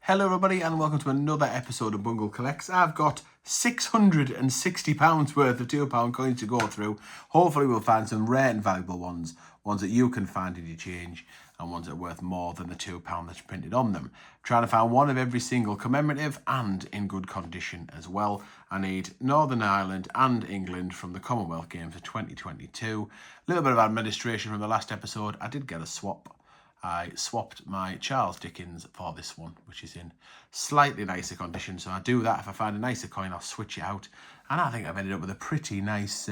Hello everybody and welcome to another episode of Bungle Collects. I've got £660 worth of £2 coins to go through. Hopefully we'll find some rare and valuable ones that you can find in your change and ones that are worth more than the £2 that's printed on them. Trying to find one of every single commemorative and in good condition as well. I need Northern Ireland and England from the Commonwealth Games of 2022. A little bit of administration from the last episode. I did get a swap. I swapped my Charles Dickens for this one, which is in slightly nicer condition. So I do that. If I find a nicer coin, I'll switch it out. And I think I've ended up with a pretty nice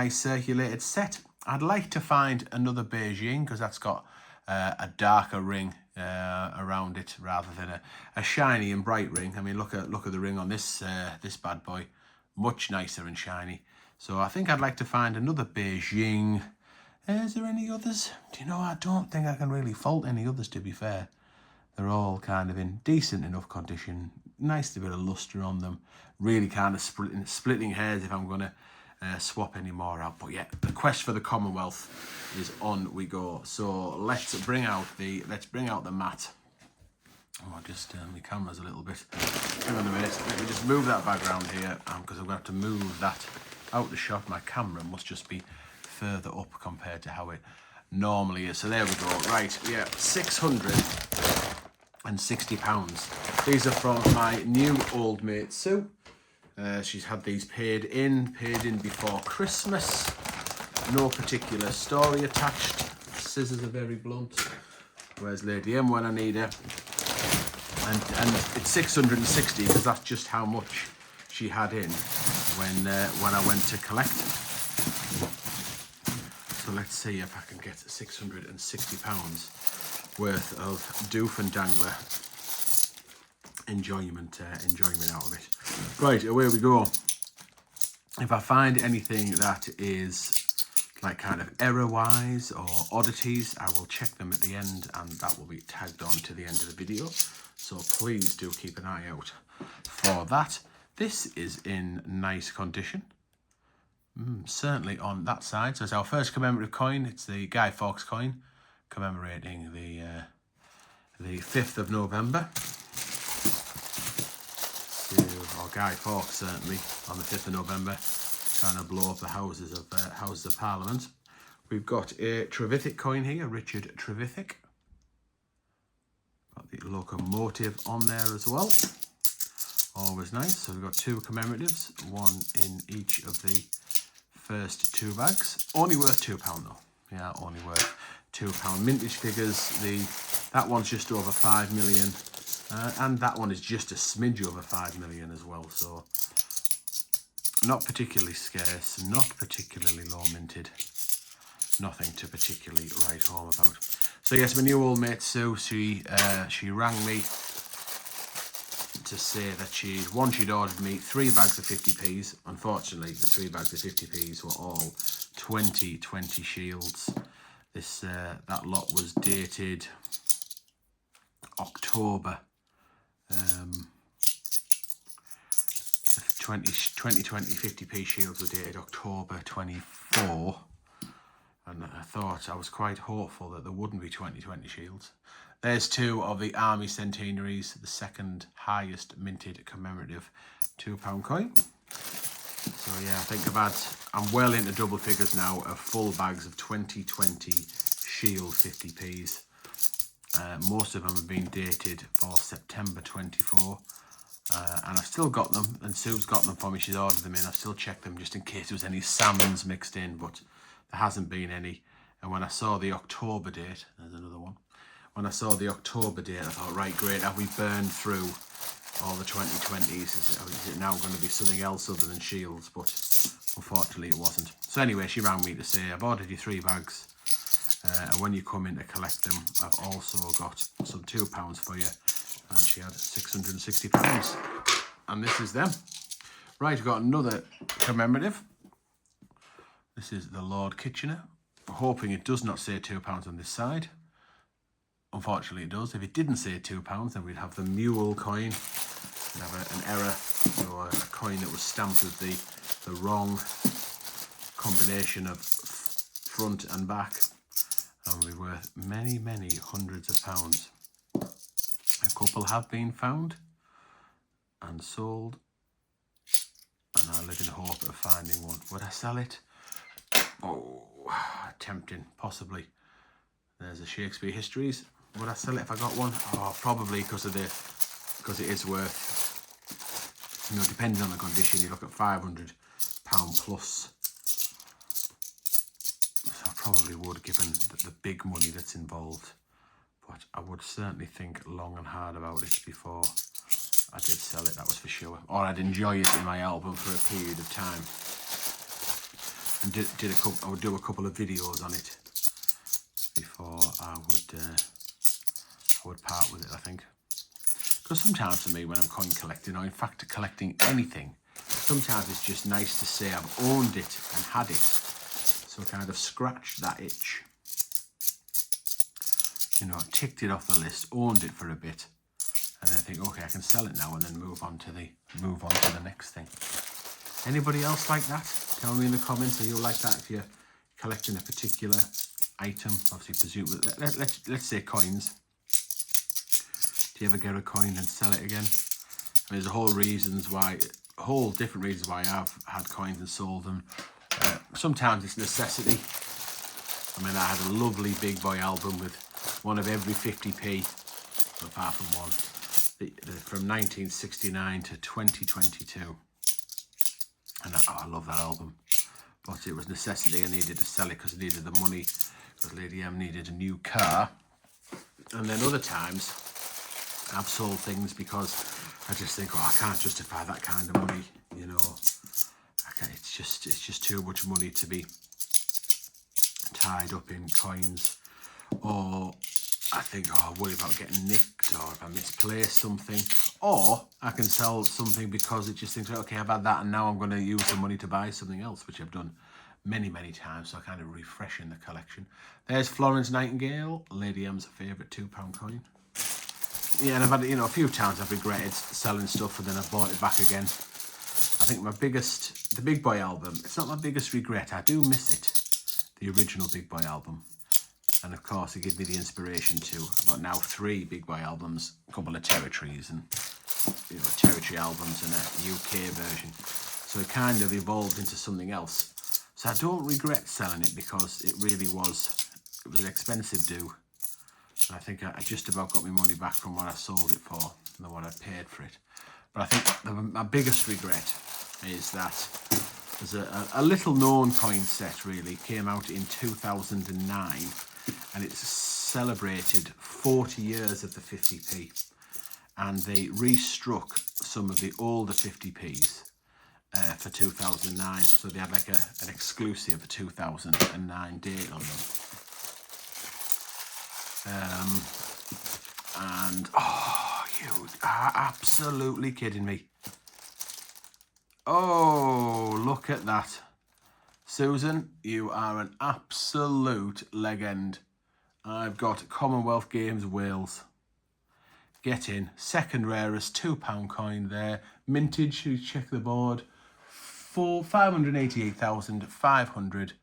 circulated set. I'd like to find another Beijing because that's got a darker ring around it rather than a shiny and bright ring. I mean, look at the ring on this this bad boy, much nicer and shiny. So I think I'd like to find another Beijing. Is there any others? Do you know, I don't think I can really fault any others, to be fair. They're all kind of in decent enough condition. Nice bit of lustre on them. Really kind of splitting hairs if I'm going to swap any more out. But yeah, the quest for the Commonwealth is on we go. So let's bring out the mat. Oh, just turn my cameras a little bit. Hang on a minute. Let me just move that background here because I'm going to have to move that out the shot. My camera must just be further up compared to how it normally is. So there we go. Right, yeah, £660. These are from my new old mate Sue. She's had these paid in before Christmas. No particular story attached. Scissors are very blunt. Where's Lady M when I need her? And it's 660 because that's just how much she had in when I went to collect. So let's see if I can get £660 worth of doof and dangler enjoyment out of it. Right, away we go. If I find anything that is like kind of error-wise or oddities, I will check them at the end and that will be tagged on to the end of the video. So please do keep an eye out for that. This is in nice condition. Certainly on that side. So it's our first commemorative coin. It's the Guy Fawkes coin, commemorating the 5th of November. Or Guy Fawkes certainly on the 5th of November, trying to blow up the Houses of Parliament. We've got a Trevithick coin here, Richard Trevithick. Got the locomotive on there as well. Always nice. So we've got two commemoratives, one in each of the first two bags. Only worth £2 though. Yeah, only worth £2. Mintage figures. That one's just over 5 million, and that one is just a smidge over 5 million as well. So not particularly scarce, not particularly low minted. Nothing to particularly write home about. So yes, my new old mate Sue, she rang me to say that she'd ordered me 3 bags of 50p's. Unfortunately, the 3 bags of 50p's were all 2020 shields. That lot was dated October 2020 50p shields were dated October 24, and I was quite hopeful that there wouldn't be 2020 shields. There's 2 of the Army Centenaries, the second highest minted commemorative £2 coin. So yeah, I think I'm well into double figures now of full bags of 2020 Shield 50p's. Most of them have been dated for September 24. And I've still got them, and Sue's got them for me. She's ordered them in. I've still checked them just in case there was any salmons mixed in, but there hasn't been any. And when I saw the October date, there's another one. When I saw the October date, I thought, right, great, have we burned through all the 2020s? Is it now going to be something else other than shields? But unfortunately, it wasn't. So anyway, she rang me to say, I've ordered you 3 bags. And when you come in to collect them, I've also got some £2 for you. And she had £660. And this is them. Right, we've got another commemorative. This is the Lord Kitchener. I'm hoping it does not say £2 on this side. Unfortunately it does. If it didn't say £2, then we'd have the mule coin. We'd have an error, or a coin that was stamped with the wrong combination of front and back. And we're worth many, many hundreds of pounds. couple have been found and sold, and I live in hope of finding one. Would I sell it? Oh, tempting, possibly. There's the Shakespeare Histories. Would I sell it if I got one? Oh, probably, because it is worth, you know, depending on the condition, you look at £500 plus. So I probably would, given the big money that's involved. But I would certainly think long and hard about it before I did sell it, that was for sure. Or I'd enjoy it in my album for a period of time. And I would do a couple of videos on it before I would part with it, I think. Because sometimes for me, when I'm coin collecting, or in fact collecting anything, sometimes it's just nice to say I've owned it and had it. So I kind of scratched that itch. You know, ticked it off the list, owned it for a bit, and then think, okay, I can sell it now, and then move on to the next thing. Anybody else like that? Tell me in the comments. Are you like that if you're collecting a particular item? Obviously, let's say coins. Do you ever get a coin and sell it again? I mean, there's whole different reasons why I've had coins and sold them. Sometimes it's necessity. I mean, I had a lovely big boy album with one of every 50p, apart from one, from 1969 to 2022. And I love that album. But it was necessity. I needed to sell it because I needed the money, because Lady M needed a new car. And then other times, I've sold things because I just think, oh, I can't justify that kind of money, you know. It's just too much money to be tied up in coins. Or I think, oh, I worry about getting nicked, or if I misplace something. Or I can sell something because it just thinks, okay, I've had that and now I'm going to use the money to buy something else, which I've done many, many times. So kind of refreshing the collection. There's Florence Nightingale, Lady M's favourite £2 coin. Yeah, and I've had, you know, a few times I've regretted selling stuff and then I've bought it back again. I think the Big Boy album, it's not my biggest regret. I do miss it, the original Big Boy album. And of course, it gave me the inspiration to. I've got now 3 Big Boy albums, a couple of territories, and, you know, territory albums and a UK version. So it kind of evolved into something else. So I don't regret selling it because it really was an expensive do. And I think I just about got my money back from what I sold it for than what I paid for it. But I think my biggest regret is that there's a little known coin set, really, came out in 2009, and it's celebrated 40 years of the 50p, and they restruck some of the older 50p's for 2009, so they had like an exclusive 2009 date on them. And oh, you are absolutely kidding me. Oh, look at that. Susan, you are an absolute legend. I've got Commonwealth Games Wales. Get in. Second rarest £2 coin there. Mintage, you check the board. For 588,500.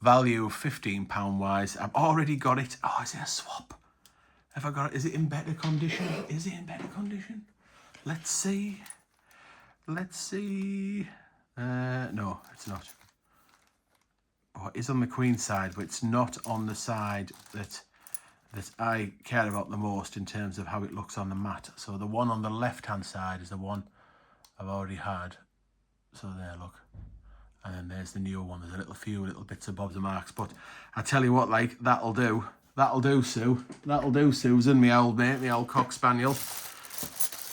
Value £15 wise. I've already got it. Oh, is it a swap? Have I got it? Is it in better condition? Is it in better condition? Let's see. Let's see. No, it's not. Oh, it is on the Queen's side, but it's not on the side that I care about the most in terms of how it looks on the mat. So the one on the left-hand side is the one I've already had. So there, look. And then there's the new one. There's a few little bits of bobs and marks. But I tell you what, like, that'll do. That'll do, Sue. That'll do, Susan, my old mate, my old cock spaniel.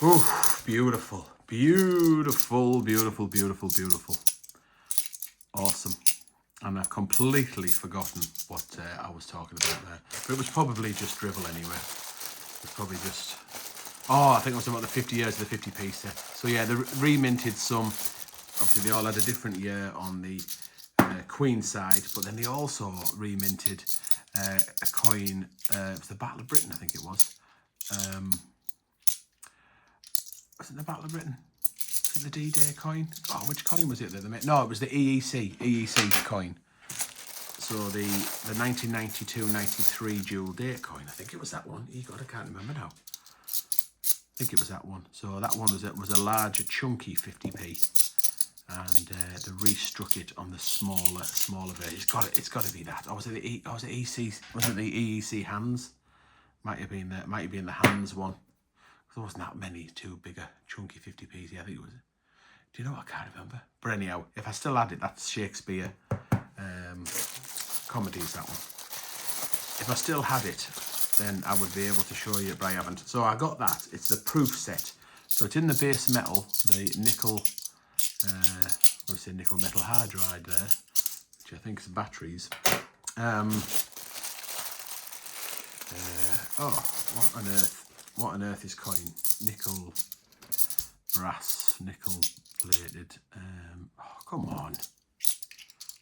Ooh, beautiful. Beautiful, beautiful, beautiful, beautiful. Awesome. And I've completely forgotten what I was talking about there. But it was probably just drivel anyway. It was probably just... Oh, I think it was about the 50 years of the 50p set. So yeah, they reminted some. Obviously, they all had a different year on the Queen side, but then they also reminted a coin. It was the Battle of Britain, I think it was. Was it the Battle of Britain? Was it the D-Day coin? Oh, which coin was it that they made? No, it was the EEC coin. So the 1992-93 dual date coin. I think it was that one. God, I can't remember now. think it was that one. So that one was a larger, chunky 50p, and they restruck it on the smaller version. It's got to be that. Or was it the EC? Was it the EEC hands? Might have been the hands one. There wasn't that many too bigger, chunky 50p's. Yeah, I think it was. Do you know what? I can't remember. But anyhow, if I still had it, that's Shakespeare comedies, that one. If I still had it, then I would be able to show you, but I haven't. So I got that. It's the proof set. So it's in the base metal, the nickel, nickel metal hydride there, which I think is batteries. Oh, what on earth is coin? Nickel, brass, nickel plated. Oh, come on.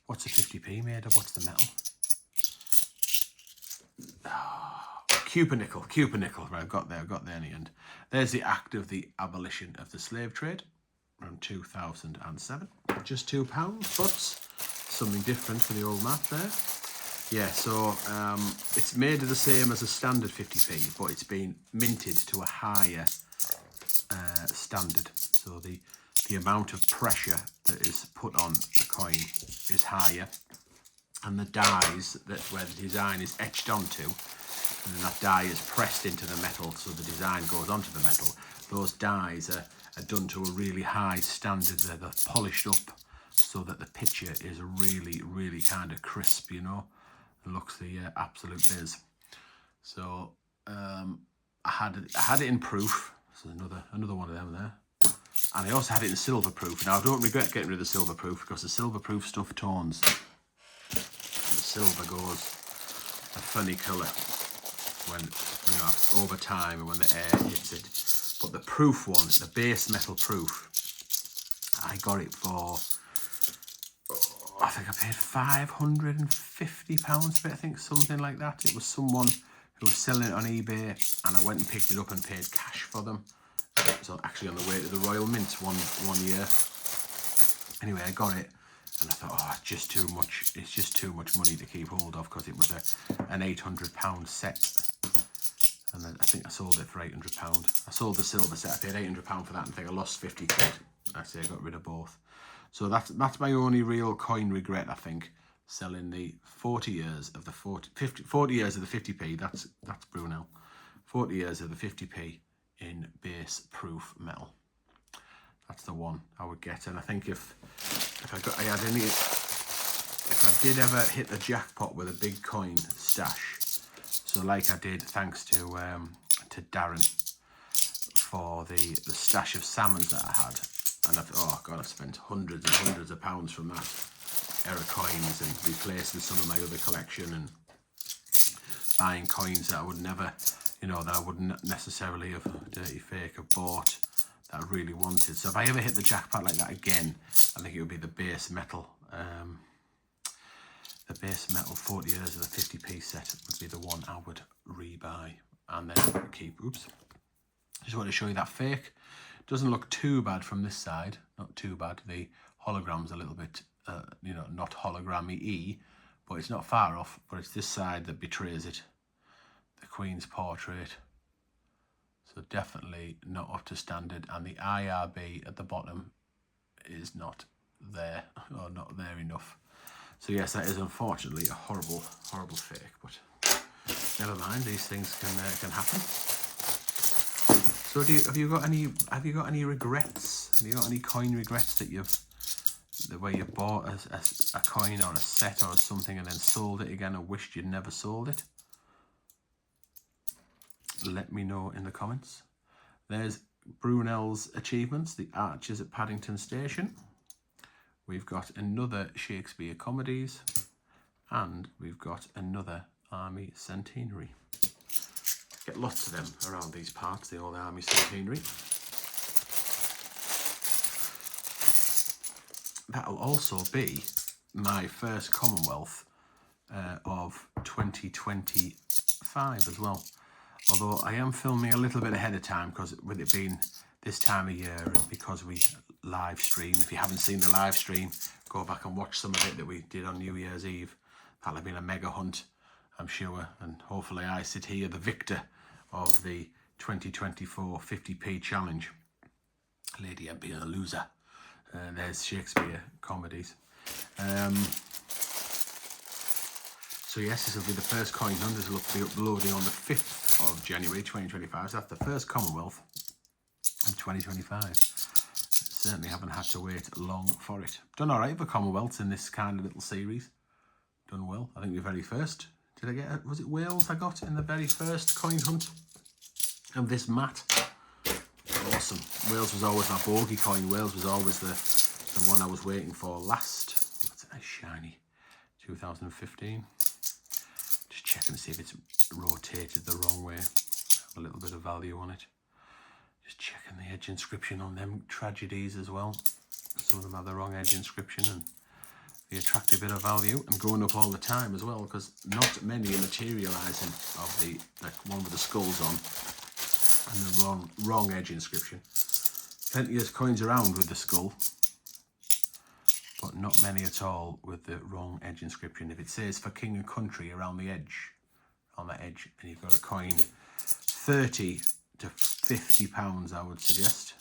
What's a 50p made of? What's the metal? Oh, Cupar-nickel. Right, I've got there in the end. There's the act of the abolition of the slave trade, around 2007. Just £2, but something different for the old map there. Yeah, so it's made the same as a standard 50p, but it's been minted to a higher standard. So the amount of pressure that is put on the coin is higher, and the dies where the design is etched onto, and then that die is pressed into the metal, so the design goes onto the metal. Those dies are done to a really high standard. They're polished up so that the picture is really, really kind of crisp, you know. It looks the absolute biz. So I had it in proof. So another one of them there. And I also had it in silver proof. Now I don't regret getting rid of the silver proof, because the silver proof stuff tones. The silver goes a funny colour when, you know, over time and when the air hits it. But the proof one, the base metal proof, I got it for, I think I paid £550 for it, I think, something like that. It was someone who was selling it on eBay, and I went and picked it up and paid cash for them. So actually on the way to the Royal Mint one year. Anyway, I got it, and I thought, oh, it's just too much. It's just too much money to keep hold of, because it was an £800 set, and then I think I sold it for £800. I sold the silver set. I paid £800 for that, and I think I lost 50 quid. Actually, I got rid of both. So that's my only real coin regret, I think, selling the 40 years of the 40 years of the 50p. That's Brunel. 40 years of the 50p in base proof metal. That's the one I would get. And I think if I did ever hit the jackpot with a big coin stash, so like I did thanks to Darren for the stash of salmons that I had, and I've spent hundreds and hundreds of pounds from that era coins, and replacing some of my other collection, and buying coins that I would never, you know, that I wouldn't necessarily have dirty fake have bought, that I really wanted. So if I ever hit the jackpot like that again, I think it would be the base metal. The base metal 40 years of the 50p set would be the one I would rebuy and then keep. Oops. Just want to show you that fake. Doesn't look too bad from this side. Not too bad. The hologram's a little bit, you know, not hologrammy-y, but it's not far off. But it's this side that betrays it. The Queen's portrait. So definitely not up to standard. And the IRB at the bottom is not there, or not there enough. So yes, that is unfortunately a horrible, horrible fake, but never mind. These things can happen. So have you got any regrets? Have you got any coin regrets that where you bought a coin or a set or something and then sold it again and wished you'd never sold it? Let me know in the comments. There's Brunel's achievements, the arches at Paddington Station. We've got another Shakespeare comedies, and we've got another Army Centenary. Get lots of them around these parts, the old Army Centenary. That'll also be my first Commonwealth of 2025 as well. Although I am filming a little bit ahead of time, because with it being this time of year, and because we live stream, if you haven't seen the live stream, go back and watch some of it that we did on New Year's Eve. That'll have been a mega hunt, I'm sure, and hopefully I sit here the victor of the 2024 50p challenge. Lady M being a loser. There's Shakespeare comedies. So yes, this will be the first coin hunt. This will be uploading on the 5th of January 2025. So that's the first Commonwealth of 2025. Certainly haven't had to wait long for it. Done all right for Commonwealths in this kind of little series. Done well. I think the very first. Did I get it? Was it Wales I got in the very first coin hunt of this mat? Awesome. Wales was always my bogey coin. Wales was always the one I was waiting for last. What's that shiny? 2015. Just checking to see if it's rotated the wrong way. Have a little bit of value on it. Just checking the edge inscription on them tragedies as well. Some of them have the wrong edge inscription and the attractive bit of value, and going up all the time as well, because not many are materialising of the one with the skulls on and the wrong edge inscription. Plenty of coins around with the skull, but not many at all with the wrong edge inscription. If it says for king and country around the edge, on that edge, and you've got a coin 30 to 50 pounds, I would suggest.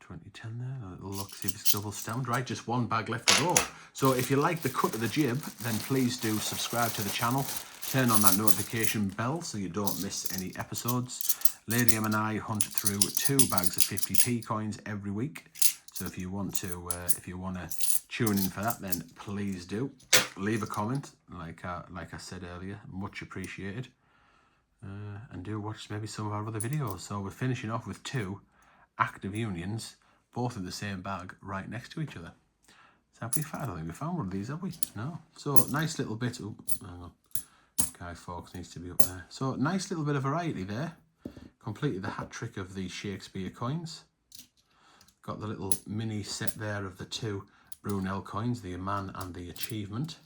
2010 there, a little look, see if it's double stamped. Right, just one bag left to go. So if you like the cut of the jib, then please do subscribe to the channel. Turn on that notification bell so you don't miss any episodes. Lady M and I hunt through 2 bags of 50p coins every week. So if you want to tune in for that, then please do. Leave a comment, like I said earlier, much appreciated. And do watch maybe some of our other videos. So we're finishing off with 2 active unions, both in the same bag, right next to each other. So have we found? I don't think we found one of these, have we? No. So nice little bit. Oh, hang on. Guy Fawkes needs to be up there. So nice little bit of variety there. Completed the hat trick of the Shakespeare coins. Got the little mini set there of the 2 Brunel coins, the Man and the Achievement,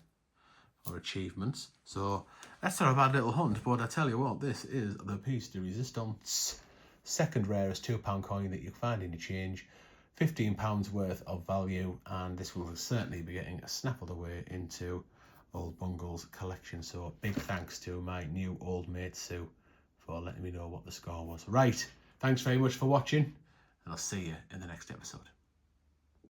or Achievements. So that's not a bad little hunt, but I tell you what, this is the piece de resistance. Second rarest £2 coin that you find in your change. £15 worth of value, and this will certainly be getting a snap of the way into old Bungle's collection. So big thanks to my new old mate Sue for letting me know what the score was. Right, thanks very much for watching, and I'll see you in the next episode.